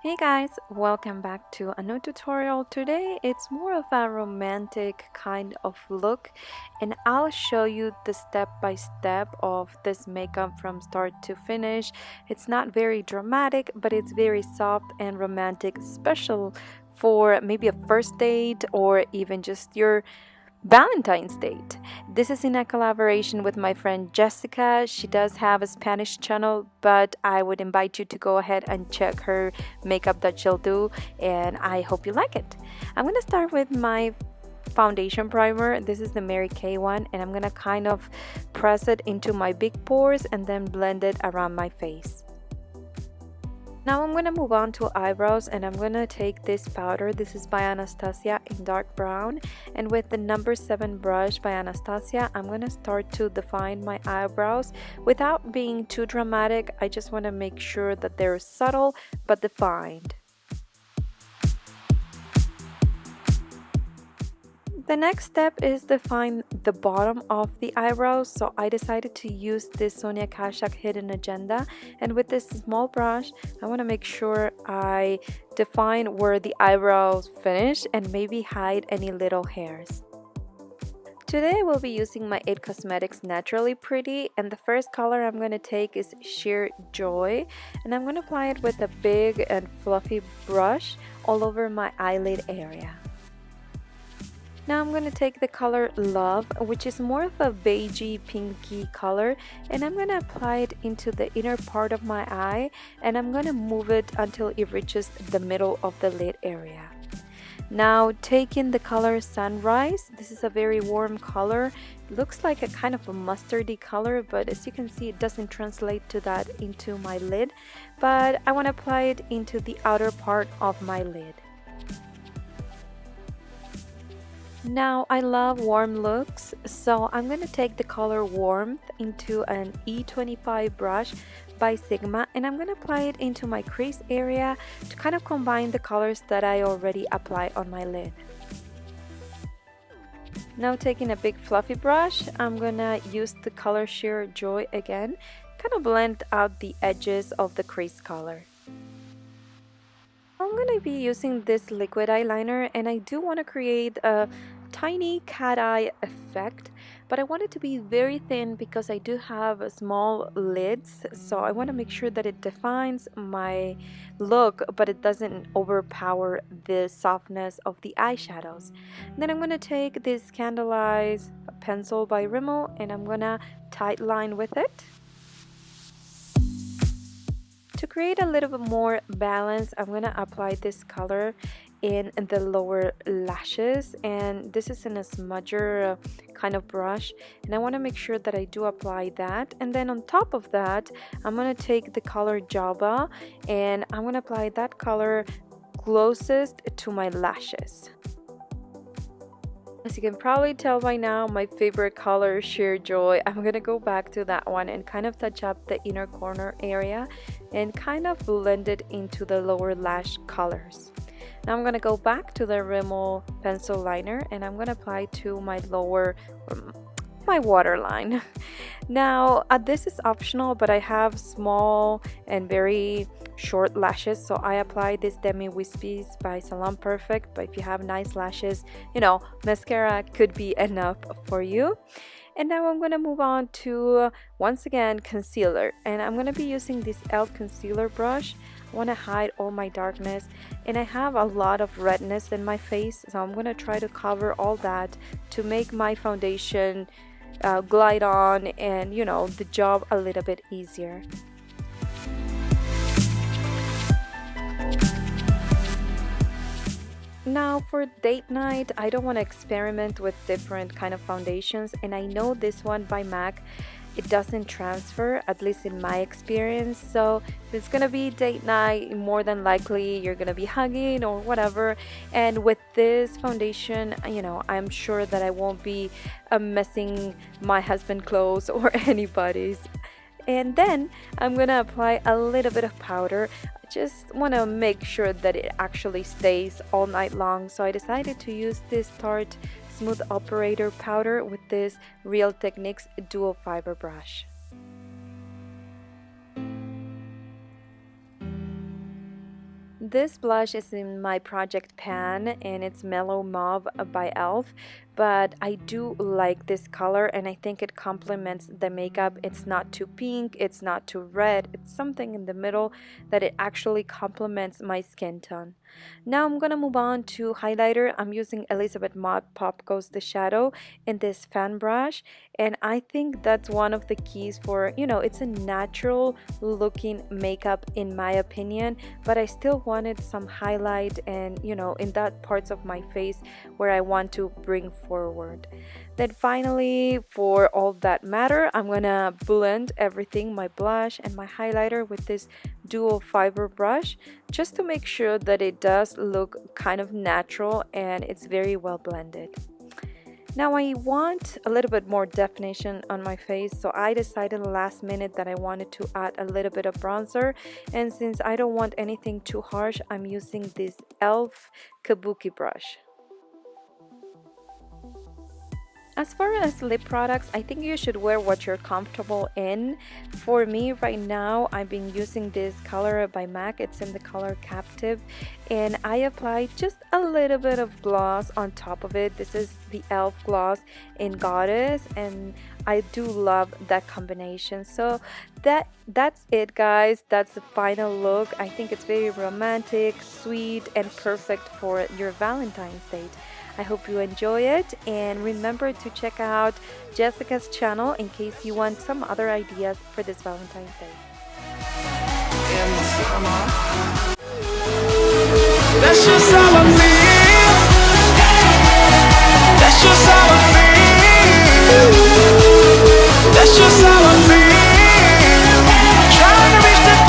Hey guys, welcome back to a new tutorial. Today it's more of a romantic kind of look and I'll show you the step by step of this makeup from start to finish. It's not very dramatic, but it's very soft and romantic, special for maybe a first date or even just your Valentine's date. This is in a collaboration with my friend Jessica. She does have a Spanish channel, but I would invite you to go ahead and check her makeup that she'll do, and I hope you like it. I'm going to start with my foundation primer. This is the Mary Kay one, and I'm going to kind of press it into my big pores and then blend it around my face. Now I'm going to move on to eyebrows, and I'm going to take this powder. This is by Anastasia in dark brown, and with the number 7 brush by Anastasia, I'm going to start to define my eyebrows without being too dramatic. I just want to make sure that they're subtle but defined. The next step is define the bottom of the eyebrows, so I decided to use this Sonia Kashuk Hidden Agenda, and with this small brush I want to make sure I define where the eyebrows finish and maybe hide any little hairs. Today we'll be using my IT Cosmetics Naturally Pretty, and the first color I'm going to take is Sheer Joy, and I'm going to apply it with a big and fluffy brush all over my eyelid area. Now I'm going to take the color Love, which is more of a beigey pinky color, and I'm going to apply it into the inner part of my eye, and I'm going to move it until it reaches the middle of the lid area. Now taking the color Sunrise, this is a very warm color. It looks like a kind of a mustardy color, but as you can see it doesn't translate to that into my lid, but I want to apply it into the outer part of my lid. Now I love warm looks, so I'm going to take the color Warmth into an E25 brush by Sigma, and I'm going to apply it into my crease area to kind of combine the colors that I already applied on my lid. Now taking a big fluffy brush, I'm going to use the color Sheer Joy again, kind of blend out the edges of the crease color. I'm going to be using this liquid eyeliner, and I do want to create a tiny cat eye effect, but I want it to be very thin because I do have small lids, so I want to make sure that it defines my look but it doesn't overpower the softness of the eyeshadows. Then I'm going to take this Candlelight pencil by Rimmel, and I'm going to tight line with it. To create a little bit more balance, I'm going to apply this color in the lower lashes, and this is in a smudger kind of brush, and I want to make sure that I do apply that. And then on top of that, I'm going to take the color Java, and I'm going to apply that color closest to my lashes. As you can probably tell by now, my favorite color is Sheer Joy. I'm gonna go back to that one and kind of touch up the inner corner area and kind of blend it into the lower lash colors. Now I'm gonna go back to the Rimmel pencil liner, and I'm gonna apply to my lower my waterline. Now this is optional, but I have small and very short lashes, so I apply this Demi Wispies by Salon Perfect, but if you have nice lashes, mascara could be enough for you. And now I'm going to move on to once again concealer, and I'm going to be using this e.l.f. concealer brush. I want to hide all my darkness, and I have a lot of redness in my face, so I'm going to try to cover all that to make my foundation glide on and the job a little bit easier. Now for date night, I don't want to experiment with different kind of foundations, and I know this one by MAC, it doesn't transfer, at least in my experience. So if it's gonna be date night, more than likely you're gonna be hugging or whatever, and with this foundation, I'm sure that I won't be messing my husband's clothes or anybody's. And then I'm gonna apply a little bit of powder. I just want to make sure that it actually stays all night long, so I decided to use this Tarte Smooth Operator powder with this Real Techniques dual fiber brush. This blush is in my project pan and it's Mellow Mauve by e.l.f. But I do like this color and I think it complements the makeup. It's not too pink, it's not too red, it's something in the middle that it actually complements my skin tone. Now I'm gonna move on to highlighter. I'm using Elizabeth Mott Pop Goes the Shadow in this fan brush, and I think that's one of the keys for, it's a natural looking makeup in my opinion, but I still wanted some highlight and, in that parts of my face where I want to bring forward. Then finally, for all that matter, I'm gonna blend everything, my blush and my highlighter, with this dual fiber brush, just to make sure that it does look kind of natural and it's very well blended. Now I want a little bit more definition on my face, so I decided last minute that I wanted to add a little bit of bronzer, and since I don't want anything too harsh, I'm using this e.l.f. Kabuki brush. As far as lip products, I think you should wear what you're comfortable in. For me right now, I've been using this color by MAC. It's in the color Captive, and I applied just a little bit of gloss on top of it. This is the e.l.f. gloss in Goddess, and I do love that combination. So that's it, guys. That's the final look. I think it's very romantic, sweet, and perfect for your Valentine's date. I hope you enjoy it, and remember to check out Jessica's channel in case you want some other ideas for this Valentine's Day. In the summer. That's just how I feel. That's just how I feel. That's just how I feel.